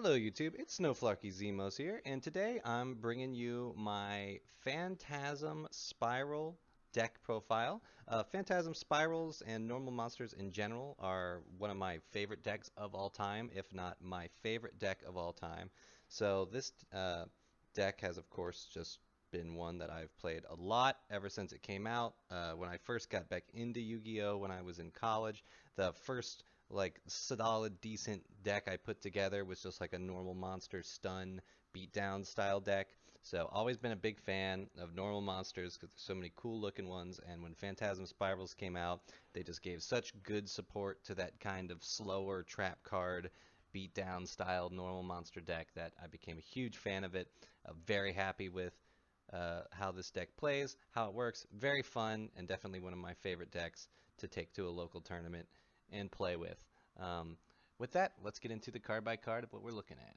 Hello YouTube, it's Snowflarky Zemos here, and today I'm bringing you my Phantasm Spiral deck profile. Phantasm Spirals and normal monsters in general are one of my favorite decks of all time, if not my favorite deck of all time. So this deck has of course just been one that I've played a lot ever since it came out. When I first got back into Yu-Gi-Oh! When I was in college, the first like solid decent deck I put together was just like a normal monster stun beatdown style deck. So always been a big fan of normal monsters because there's so many cool looking ones, and when Phantasm Spirals came out, they just gave such good support to that kind of slower trap card beatdown style normal monster deck that I became a huge fan of it. Very happy with how this deck plays, how it works. Very fun, and definitely one of my favorite decks to take to a local tournament and play with. Um, with that, let's get into the card by card of what we're looking at.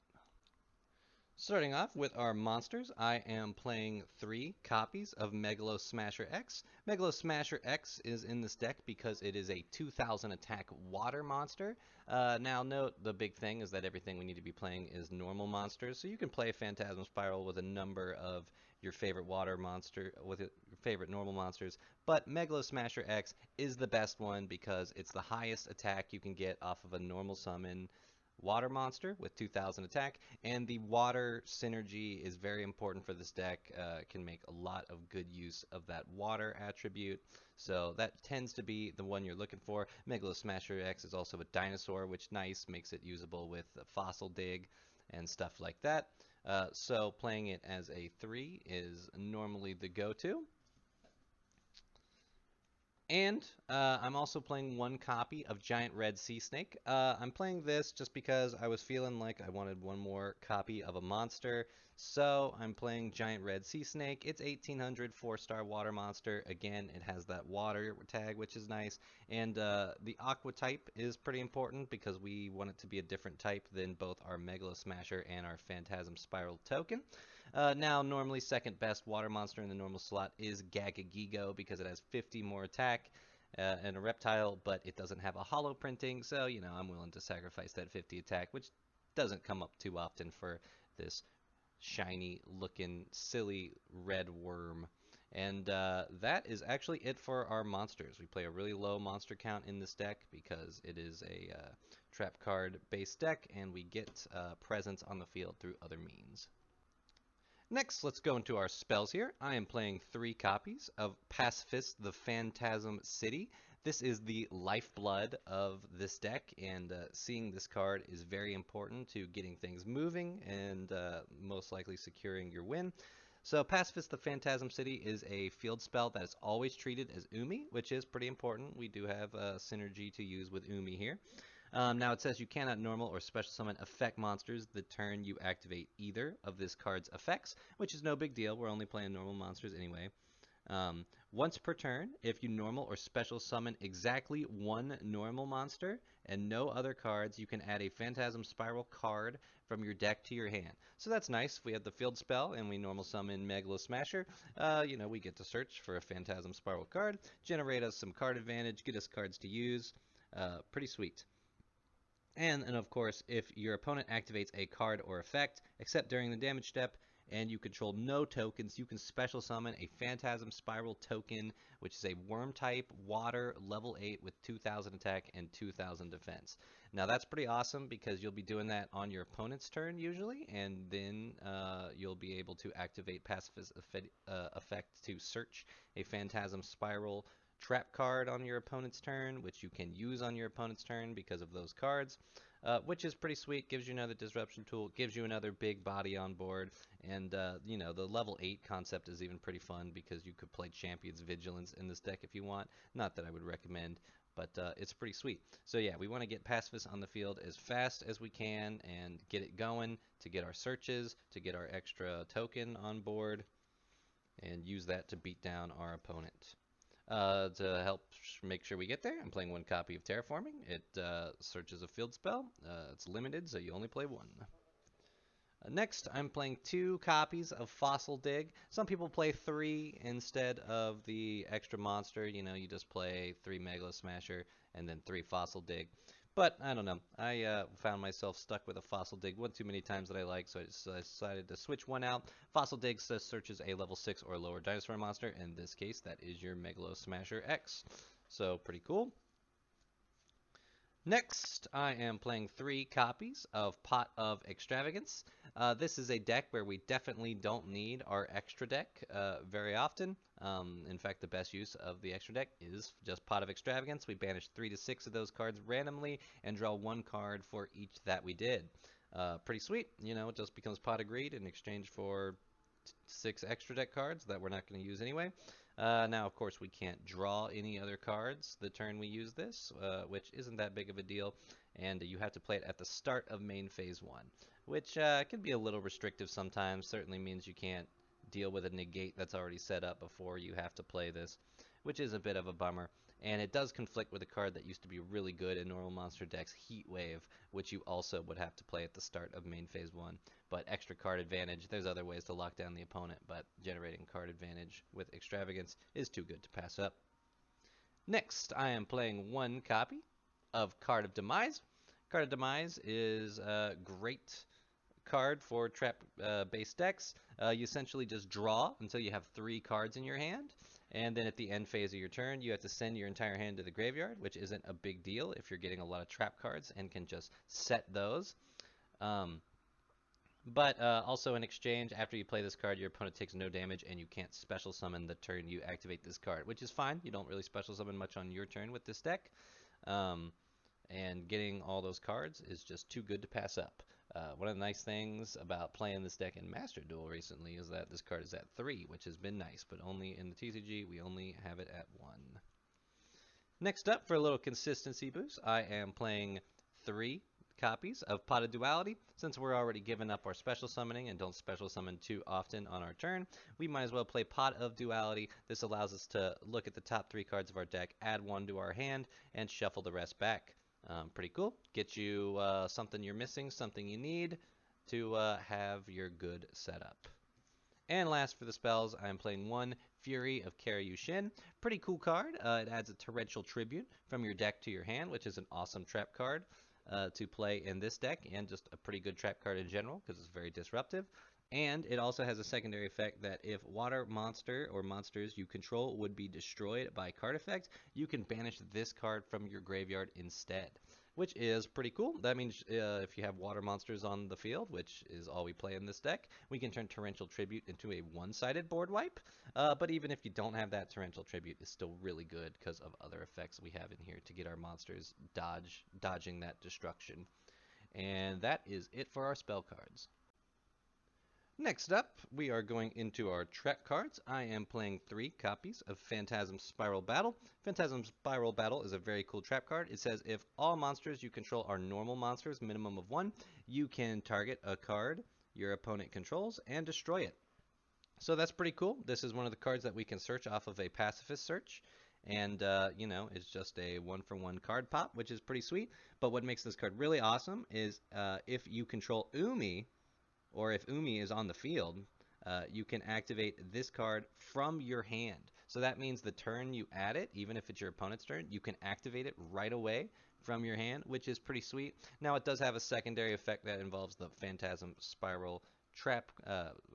Starting off with our monsters, I am playing 3 copies of Megalo Smasher X. Megalo Smasher X is in this deck because it is a 2000 attack water monster. Now note, the big thing is that everything we need to be playing is normal monsters, so you can play Phantasm Spiral with a number of your favorite water monster, with your favorite normal monsters, but Megalo Smasher X is the best one because it's the highest attack you can get off of a normal summon water monster with 2000 attack, and the water synergy is very important for this deck. Can make a lot of good use of that water attribute, so that tends to be the one you're looking for. Megalo Smasher X is also a dinosaur, which nice, makes it usable with fossil dig and stuff like that. So playing it as a 3 is normally the go-to. And I'm also playing 1 copy of Giant Red Sea Snake. I'm playing this just because I was feeling like I wanted 1 more copy of a monster. So I'm playing Giant Red Sea Snake. It's 1800 4-star water monster. Again, it has that water tag, which is nice. And the aqua type is pretty important because we want it to be a different type than both our Megalo Smasher and our Phantasm Spiral token. Now, normally second best water monster in the normal slot is Gagagigo because it has 50 more attack and a reptile, but it doesn't have a hollow printing, so, you know, I'm willing to sacrifice that 50 attack, which doesn't come up too often for this shiny looking silly red worm. And that is actually it for our monsters. We play a really low monster count in this deck because it is a trap card based deck, and we get presence on the field through other means. Next, let's go into our spells here. I am playing 3 copies of Pacifist, the Phantasm City. This is the lifeblood of this deck, and seeing this card is very important to getting things moving and most likely securing your win. So Pacifist, the Phantasm City is a field spell that is always treated as Umi, which is pretty important. We do have synergy to use with Umi here. Now it says you cannot normal or special summon effect monsters the turn you activate either of this card's effects, which is no big deal. We're only playing normal monsters anyway. Once per turn, if you normal or special summon exactly 1 normal monster and no other cards, you can add a Phantasm Spiral card from your deck to your hand. So that's nice. If we have the field spell and we normal summon Megalo Smasher, you know, we get to search for a Phantasm Spiral card, generate us some card advantage, get us cards to use. Pretty sweet. And of course, if your opponent activates a card or effect, except during the damage step, and you control no tokens, you can special summon a Phantasm Spiral token, which is a worm type, water, level 8 with 2000 attack and 2000 defense. Now that's pretty awesome because you'll be doing that on your opponent's turn usually, and then you'll be able to activate Pacifist effect to search a Phantasm Spiral trap card on your opponent's turn, which you can use on your opponent's turn because of those cards, which is pretty sweet. Gives you another disruption tool, gives you another big body on board, and you know, the level 8 concept is even pretty fun because you could play Champion's Vigilance in this deck if you want. Not that I would recommend, but it's pretty sweet. So yeah, we want to get Pacifist on the field as fast as we can and get it going to get our searches, to get our extra token on board, and use that to beat down our opponent. To help make sure we get there, I'm playing 1 copy of Terraforming. It searches a field spell. It's limited, so you only play 1. Next, I'm playing 2 copies of Fossil Dig. Some people play 3 instead of the extra monster. You know, you just play 3 Megalo Smasher and then 3 Fossil Dig. But I don't know. I found myself stuck with a Fossil Dig one too many times that I like, so I decided to switch one out. Fossil Dig searches a level 6 or lower dinosaur monster. In this case, that is your Megalo Smasher X. So pretty cool. Next, I am playing 3 copies of Pot of Extravagance. This is a deck where we definitely don't need our extra deck very often. In fact, the best use of the extra deck is just Pot of Extravagance. We banish 3 to 6 of those cards randomly and draw 1 card for each that we did. Pretty sweet, you know, it just becomes Pot of Greed in exchange for 6 extra deck cards that we're not going to use anyway. Now, of course, we can't draw any other cards the turn we use this, which isn't that big of a deal, and you have to play it at the start of main phase 1, which can be a little restrictive sometimes. Certainly means you can't deal with a negate that's already set up before you have to play this, which is a bit of a bummer. And it does conflict with a card that used to be really good in normal monster decks, Heat Wave, which you also would have to play at the start of main phase 1. But extra card advantage, there's other ways to lock down the opponent, but generating card advantage with Extravagance is too good to pass up. Next, I am playing 1 copy of Card of Demise. Card of Demise is a great card for trap-based decks. You essentially just draw until you have 3 cards in your hand, and then at the end phase of your turn, you have to send your entire hand to the graveyard, which isn't a big deal if you're getting a lot of trap cards and can just set those. But also in exchange, after you play this card, your opponent takes no damage and you can't special summon the turn you activate this card, which is fine. You don't really special summon much on your turn with this deck. And getting all those cards is just too good to pass up. One of the nice things about playing this deck in Master Duel recently is that this card is at 3, which has been nice, but only in the TCG, we only have it at 1. Next up, for a little consistency boost, I am playing 3 copies of Pot of Duality. Since we're already giving up our special summoning and don't special summon too often on our turn, we might as well play Pot of Duality. This allows us to look at the top 3 cards of our deck, add 1 to our hand, and shuffle the rest back. Pretty cool. Get you something you're missing, something you need to have your good setup. And last for the spells, I'm playing 1 Fury of Karyushin. Pretty cool card. It adds a Torrential Tribute from your deck to your hand, which is an awesome trap card to play in this deck, and just a pretty good trap card in general because it's very disruptive. And it also has a secondary effect that if water monster or monsters you control would be destroyed by card effect, you can banish this card from your graveyard instead, which is pretty cool. That means if you have water monsters on the field, which is all we play in this deck, we can turn Torrential Tribute into a one-sided board wipe. But even if you don't have that, Torrential Tribute is still really good because of other effects we have in here to get our monsters dodging that destruction. And that is it for our spell cards. Next up, we are going into our trap cards. I am playing 3 copies of Phantasm Spiral Battle. Phantasm Spiral Battle is a very cool trap card. It says if all monsters you control are normal monsters, minimum of 1, you can target a card your opponent controls and destroy it. So that's pretty cool. This is one of the cards that we can search off of a Pacifist search. And, you know, it's just a 1-for-1 card pop, which is pretty sweet. But what makes this card really awesome is if you control Umi, or if Umi is on the field, you can activate this card from your hand. So that means the turn you add it, even if it's your opponent's turn, you can activate it right away from your hand, which is pretty sweet. Now it does have a secondary effect that involves the Phantasm Spiral Trap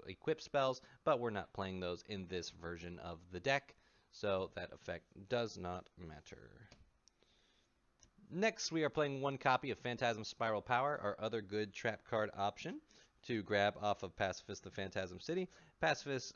equip spells, but we're not playing those in this version of the deck, so that effect does not matter. Next, we are playing 1 copy of Phantasm Spiral Power, our other good trap card option to grab off of Pacifist the Phantasm City. Pacifist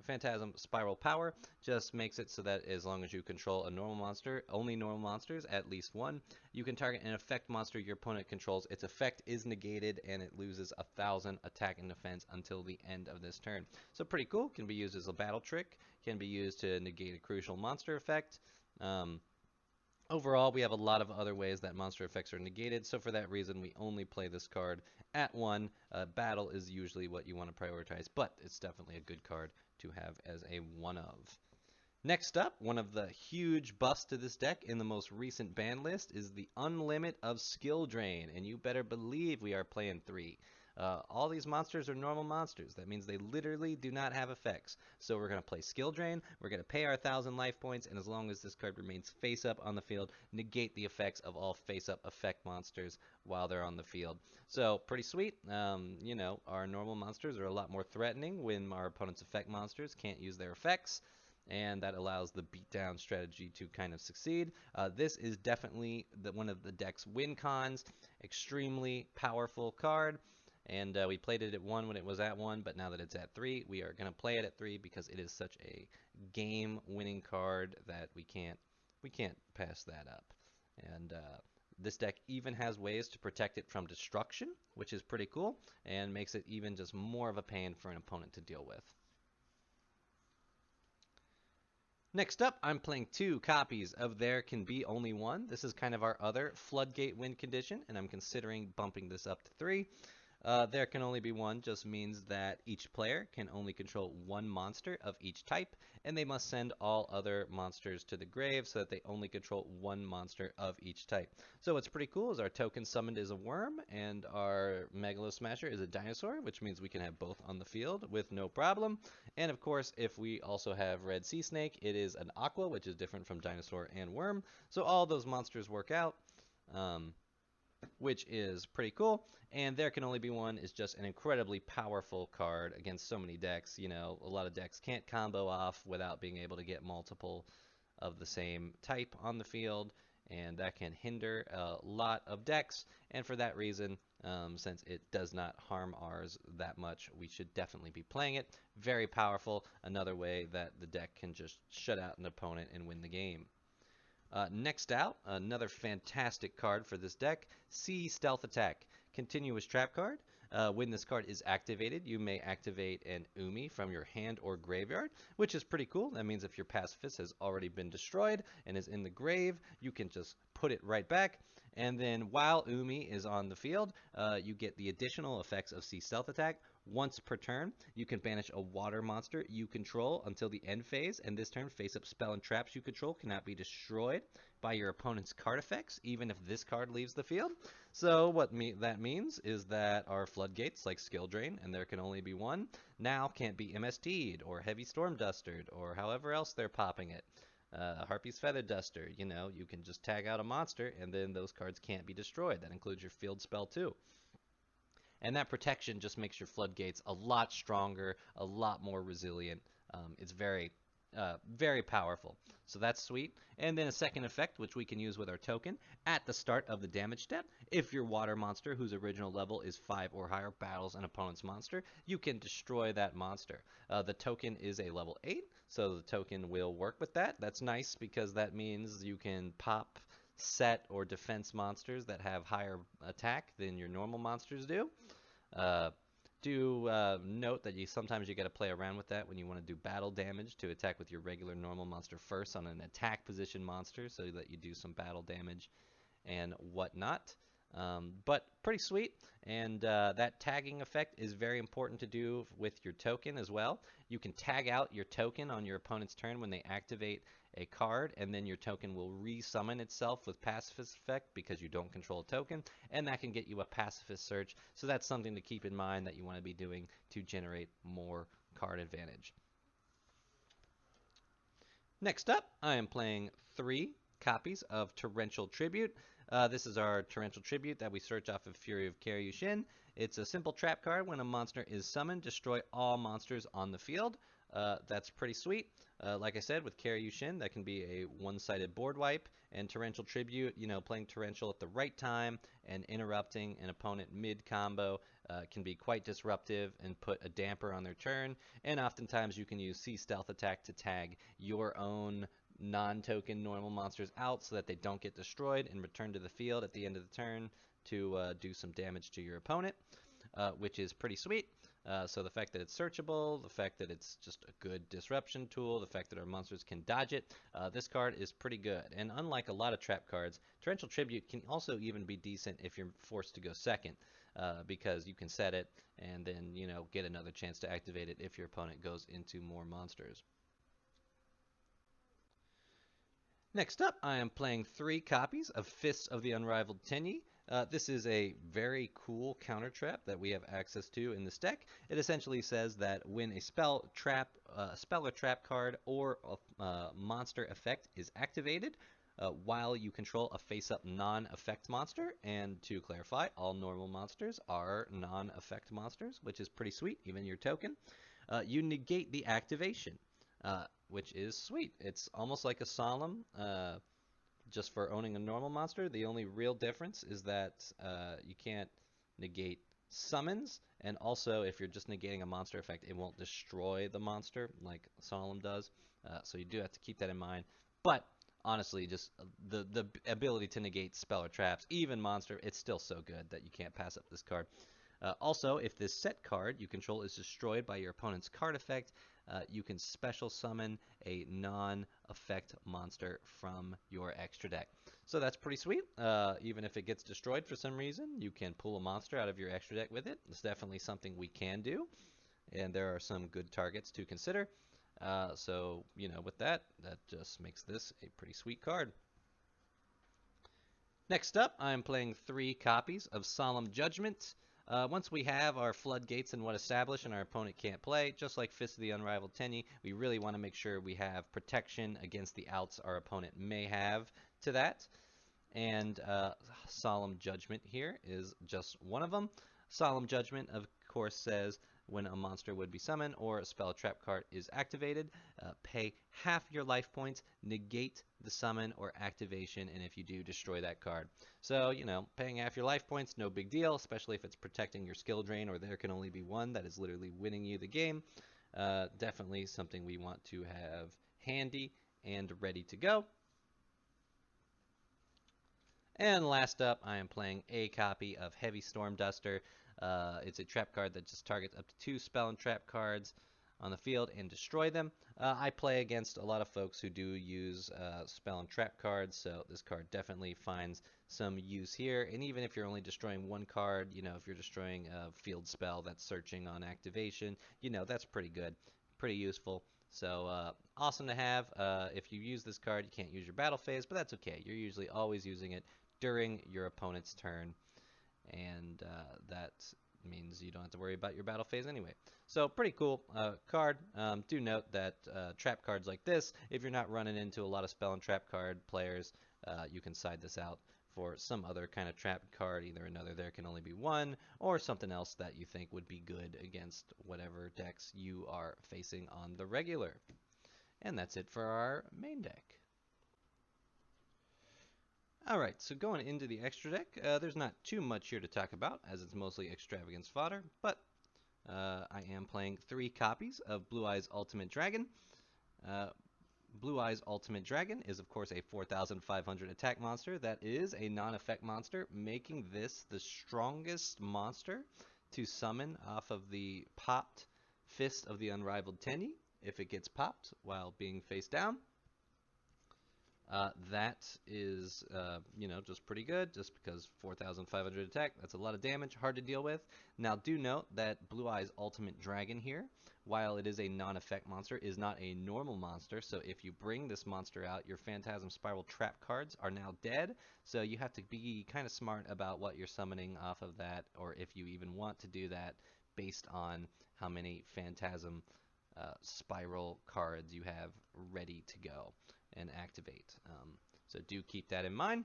Phantasm Spiral Power just makes it so that as long as you control a normal monster, only normal monsters, at least 1, you can target an effect monster your opponent controls. Its effect is negated and it loses 1,000 attack and defense until the end of this turn. So pretty cool. Can be used as a battle trick. Can be used to negate a crucial monster effect. Overall, we have a lot of other ways that monster effects are negated, so for that reason, we only play this card at 1. Battle is usually what you want to prioritize, but it's definitely a good card to have as a one of. Next up, one of the huge buffs to this deck in the most recent ban list is the Unlimit of Skill Drain, and you better believe we are playing 3. All these monsters are normal monsters. That means they literally do not have effects. So we're going to play Skill Drain, we're going to pay our 1,000 life points, and as long as this card remains face up on the field, negate the effects of all face up effect monsters while they're on the field. So pretty sweet. You know, our normal monsters are a lot more threatening when our opponent's effect monsters can't use their effects, and that allows the beatdown strategy to kind of succeed. This is definitely one of the deck's win cons. Extremely powerful card, and we played it at 1 when it was at 1, but now that it's at 3, we are going to play it at 3 because it is such a game-winning card that we can't pass that up. And this deck even has ways to protect it from destruction, which is pretty cool, and makes it even just more of a pain for an opponent to deal with. Next up, I'm playing 2 copies of There Can Be Only One. This is kind of our other Floodgate win condition, and I'm considering bumping this up to 3. There can only be one just means that each player can only control one monster of each type, and they must send all other monsters to the grave so that they only control one monster of each type. So what's pretty cool is our token summoned is a worm, and our Megalo Smasher is a dinosaur, which means we can have both on the field with no problem. And of course, if we also have Red Sea Snake, it is an aqua, which is different from dinosaur and worm. So all those monsters work out. Which is pretty cool. And There Can Only Be One is just an incredibly powerful card against so many decks. You know, a lot of decks can't combo off without being able to get multiple of the same type on the field, and that can hinder a lot of decks. And for that reason, since it does not harm ours that much, we should definitely be playing it. Very powerful. Another way that the deck can just shut out an opponent and win the game. Next out, another fantastic card for this deck, Sea Stealth Attack. Continuous trap card. When this card is activated, you may activate an Umi from your hand or graveyard, which is pretty cool. That means if your Pacifist has already been destroyed and is in the grave, you can just put it right back. And then while Umi is on the field, you get the additional effects of Sea Stealth Attack. Once per turn, you can banish a water monster you control until the end phase, and this turn, face-up spell and traps you control cannot be destroyed by your opponent's card effects, even if this card leaves the field. So what that means is that our floodgates, like Skill Drain, and There Can Only Be One, now can't be MST'd, or Heavy Storm Dustered, or however else they're popping it. Harpy's Feather Duster, you know, you can just tag out a monster, and then those cards can't be destroyed. That includes your field spell, too. And that protection just makes your floodgates a lot stronger, a lot more resilient. It's very powerful. So that's sweet. And then a second effect, which we can use with our token, at the start of the damage step, if your water monster, whose original level is 5 or higher, battles an opponent's monster, you can destroy that monster. The token is a level 8, so the token will work with that. That's nice because that means you can pop set or defense monsters that have higher attack than your normal monsters do. Uh, Note that sometimes you got to play around with that when you want to do battle damage to attack with your regular normal monster first on an attack position monster so that you do some battle damage and whatnot. But pretty sweet, and that tagging effect is very important to do with your token as well. You can tag out your token on your opponent's turn when they activate a card, and then your token will resummon itself with Pacifist effect because you don't control a token, and that can get you a Pacifist search. So that's something to keep in mind that you want to be doing to generate more card advantage. Next up, I am playing 3 copies of Torrential Tribute. This is our Torrential Tribute that we search off of Fury of Karyushin. It's a simple trap card. When a monster is summoned, destroy all monsters on the field. That's pretty sweet. Like I said, with Karyushin, that can be a one-sided board wipe, and Torrential Tribute, you know, playing Torrential at the right time and interrupting an opponent mid-combo can be quite disruptive and put a damper on their turn, and oftentimes you can use Sea Stealth Attack to tag your own non-token normal monsters out so that they don't get destroyed and return to the field at the end of the turn to do some damage to your opponent, which is pretty sweet. So the fact that it's searchable, the fact that it's just a good disruption tool, the fact that our monsters can dodge it, this card is pretty good. And unlike a lot of trap cards, Torrential Tribute can also even be decent if you're forced to go second, because you can set it and then, you know, get another chance to activate it if your opponent goes into more monsters. Next up, I am playing 3 copies of Fists of the Unrivaled Tenyi. This is a very cool counter trap that we have access to in this deck. It essentially says that when a spell or trap card or a monster effect is activated, while you control a face-up non-effect monster, and to clarify, all normal monsters are non-effect monsters, which is pretty sweet, even your token, you negate the activation, which is sweet. It's almost like a solemn, just for owning a normal monster. The only real difference is that you can't negate summons, and also if you're just negating a monster effect, it won't destroy the monster like Solemn does. So you do have to keep that in mind. But honestly, just the ability to negate spell or traps, even monster, it's still so good that you can't pass up this card. Also, if this set card you control is destroyed by your opponent's card effect, you can special summon a non-effect monster from your extra deck. So that's pretty sweet. Even if it gets destroyed for some reason, you can pull a monster out of your extra deck with it. It's definitely something we can do, and there are some good targets to consider. So, with that just makes this a pretty sweet card. Next up, I'm playing 3 copies of Solemn Judgment. Once we have our floodgates and what established and our opponent can't play, just like Fist of the Unrivaled Tenyi, we really want to make sure we have protection against the outs our opponent may have to that. And Solemn Judgment here is just one of them. Solemn Judgment, of course, says when a monster would be summoned or a spell trap card is activated, pay half your life points, negate the summon or activation, and if you do, destroy that card. So, paying half your life points, no big deal, especially if it's protecting your skill drain or there can only be one that is literally winning you the game. Definitely something we want to have handy and ready to go. And last up, I am playing a copy of Heavy Storm Duster. It's a trap card that just targets up to 2 spell and trap cards on the field and destroy them. I play against a lot of folks who do use spell and trap cards, so this card definitely finds some use here. And even if you're only destroying one card, if you're destroying a field spell that's searching on activation, that's pretty good, pretty useful. So awesome to have. If you use this card, you can't use your battle phase, but that's okay. You're usually always using it during your opponent's turn, and that means you don't have to worry about your battle phase anyway. So pretty cool card. Do note that trap cards like this, if you're not running into a lot of spell and trap card players, you can side this out for some other kind of trap card, either another there can only be one, or something else that you think would be good against whatever decks you are facing on the regular. And that's it for our main deck. Alright, so going into the extra deck, there's not too much here to talk about, as it's mostly extravagance fodder, but I am playing 3 copies of Blue Eyes Ultimate Dragon. Blue Eyes Ultimate Dragon is, of course, a 4,500 attack monster that is a non-effect monster, making this the strongest monster to summon off of the popped Fist of the Unrivaled Tenyi if it gets popped while being face down. That is, just pretty good, just because 4,500 attack, that's a lot of damage, hard to deal with. Now, do note that Blue Eyes Ultimate Dragon here, while it is a non-effect monster, is not a normal monster, so if you bring this monster out, your Phantasm Spiral trap cards are now dead, so you have to be kind of smart about what you're summoning off of that, or if you even want to do that, based on how many Phantasm Spiral cards you have ready to go and activate. So do keep that in mind.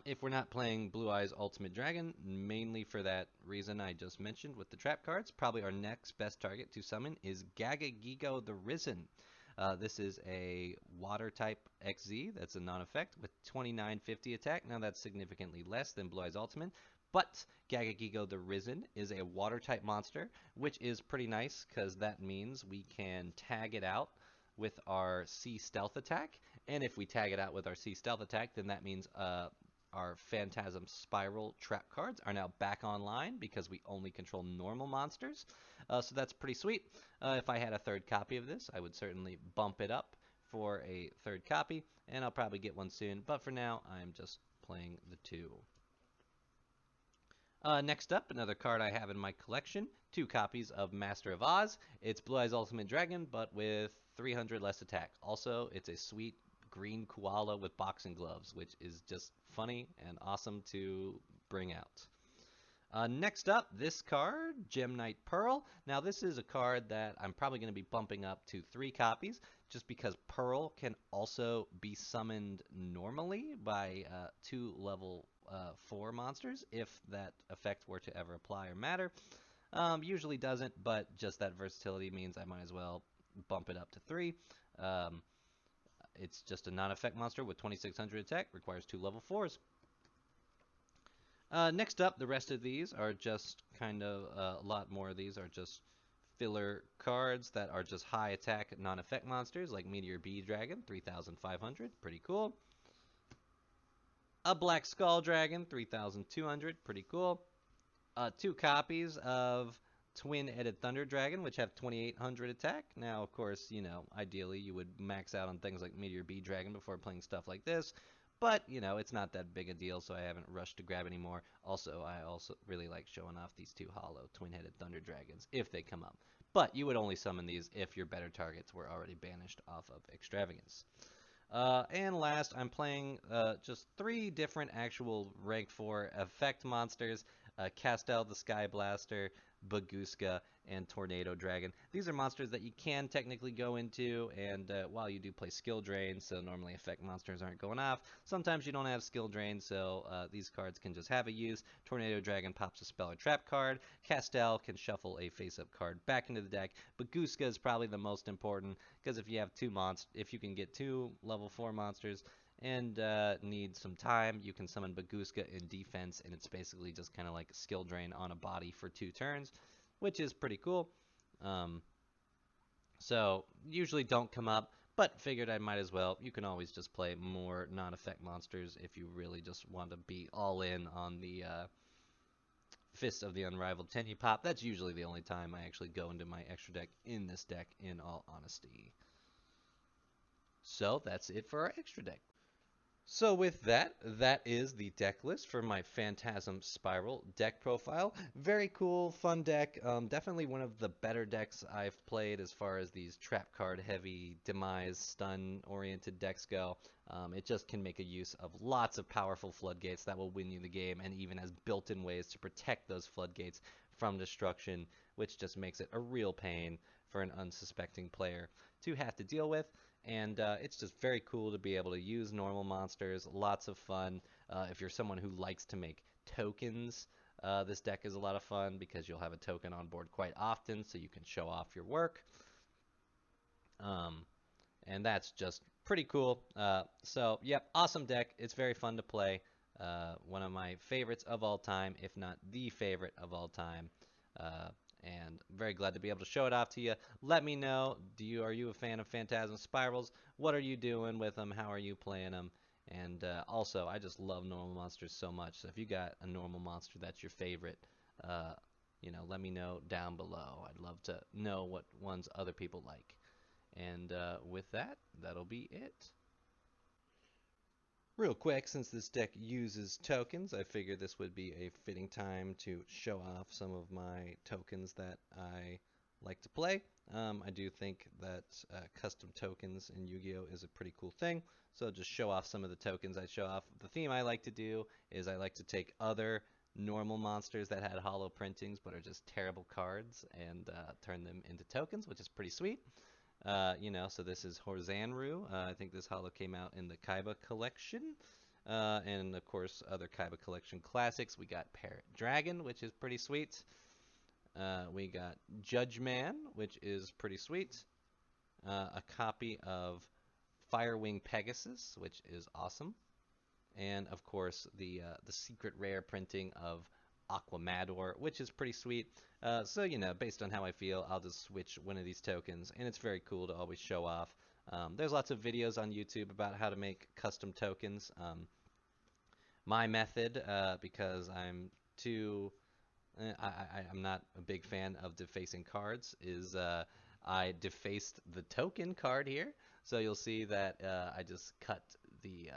If we're not playing Blue Eyes Ultimate Dragon, mainly for that reason I just mentioned with the trap cards, probably our next best target to summon is Yugioh the Risen. This is a water type XZ, that's a non-effect, with 2950 attack. Now that's significantly less than Blue Eyes Ultimate, but Yugioh the Risen is a water type monster, which is pretty nice because that means we can tag it out with our C stealth attack, and if we tag it out with our C stealth attack, then that means our Phantasm Spiral trap cards are now back online because we only control normal monsters. So that's pretty sweet. If I had a 3rd copy of this, I would certainly bump it up for a 3rd copy, and I'll probably get one soon, but for now I'm just playing the 2. Next up, another card I have in my collection, 2 copies of Master of Oz. It's Blue Eyes Ultimate Dragon, but with 300 less attack. Also, it's a sweet green koala with boxing gloves, which is just funny and awesome to bring out. Next up, this card, Gem Knight Pearl. Now, this is a card that I'm probably going to be bumping up to 3 copies, just because Pearl can also be summoned normally by 2 level 4 monsters, if that effect were to ever apply or matter. Usually doesn't, but just that versatility means I might as well bump it up to 3. Um, it's just a non-effect monster with 2600 attack, requires 2 level 4s. Next up, the rest of these are just kind of a lot more of these are just filler cards that are just high attack non-effect monsters like Meteor Bee Dragon, 3,500, pretty cool. A Black Skull Dragon, 3,200, pretty cool. 2 copies of Twin-Headed Thunder Dragon, which have 2,800 attack. Now, of course, you know, ideally you would max out on things like Meteor Bee Dragon before playing stuff like this. But, you know, it's not that big a deal, so I haven't rushed to grab any more. Also, I also really like showing off these 2 hollow Twin-Headed Thunder Dragons if they come up. But you would only summon these if your better targets were already banished off of Extravagance. And last, I'm playing just 3 different actual rank 4 effect monsters. Castel the Sky Blaster, Baguska, and Tornado Dragon. These are monsters that you can technically go into, and while you do play skill drain, so normally effect monsters aren't going off, sometimes you don't have skill drain, so these cards can just have a use. Tornado Dragon pops a spell or trap card. Castel can shuffle a face-up card back into the deck. Baguska is probably the most important, because if you have if you can get 2 level 4 monsters, and need some time, you can summon Baguska in defense, and it's basically just kind of like a skill drain on a body for 2 turns, which is pretty cool. So usually don't come up, but figured I might as well. You can always just play more non-effect monsters if you really just want to be all in on the Fist of the Unrivaled Tenyi Pop. That's usually the only time I actually go into my extra deck in this deck, in all honesty. So that's it for our extra deck. So with that, that is the deck list for my Phantasm Spiral deck profile. Very cool, fun deck. Definitely one of the better decks I've played as far as these trap card heavy, demise, stun oriented decks go. It just can make a use of lots of powerful floodgates that will win you the game, and even has built-in ways to protect those floodgates from destruction, which just makes it a real pain for an unsuspecting player to have to deal with. And it's just very cool to be able to use normal monsters, lots of fun. If you're someone who likes to make tokens, this deck is a lot of fun because you'll have a token on board quite often, so you can show off your work. And that's just pretty cool. So, yep, awesome deck. It's very fun to play. One of my favorites of all time, if not the favorite of all time. And very glad to be able to show it off to you. Let me know, are you a fan of Phantasm Spirals? What are you doing with them? How are you playing them? And also, I just love normal monsters so much. So if you got a normal monster that's your favorite, you know, let me know down below. I'd love to know what ones other people like. And with that, that'll be it. Real quick, since this deck uses tokens, I figured this would be a fitting time to show off some of my tokens that I like to play. I do think that custom tokens in Yu-Gi-Oh! Is a pretty cool thing, so just show off some of the tokens I show off. The theme I like to do is I like to take other normal monsters that had hollow printings but are just terrible cards and turn them into tokens, which is pretty sweet. You know, so this is Horzanru. I think this holo came out in the Kaiba collection. And of course, other Kaiba collection classics. We got Parrot Dragon, which is pretty sweet. We got Judge Man, which is pretty sweet. A copy of Firewing Pegasus, which is awesome. And of course, the secret rare printing of Aquamador, which is pretty sweet. So, you know, based on how I feel, I'll just switch one of these tokens, and it's very cool to always show off. There's lots of videos on YouTube about how to make custom tokens. My method, because I'm I'm not a big fan of defacing cards, is I defaced the token card here. So you'll see that I just cut the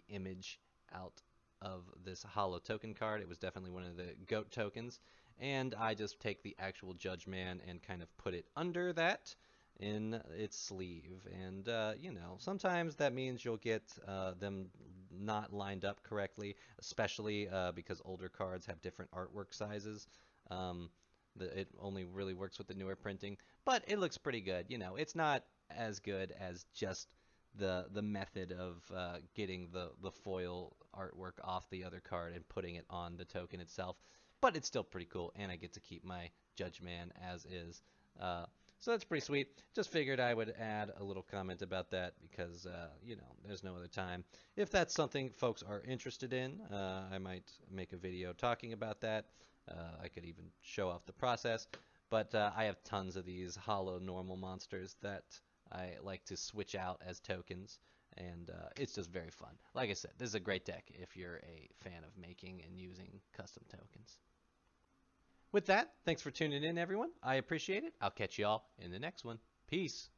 image out of this hollow token card. It was definitely one of the GOAT tokens. And I just take the actual Judge Man and kind of put it under that. in its sleeve. And, you know, sometimes that means you'll get them not lined up correctly, especially because older cards have different artwork sizes. Um, it only really works with the newer printing, but it looks pretty good. You know, it's not as good as just the method of getting the foil artwork off the other card and putting it on the token itself, but it's still pretty cool, and I get to keep my Judge Man as is. Uh, so that's pretty sweet. Just figured I would add a little comment about that because, you know, there's no other time. If that's something folks are interested in, I might make a video talking about that. I could even show off the process. But I have tons of these hollow normal monsters that I like to switch out as tokens, and it's just very fun. Like I said, this is a great deck if you're a fan of making and using custom tokens. With that, thanks for tuning in, everyone. I appreciate it. I'll catch you all in the next one. Peace.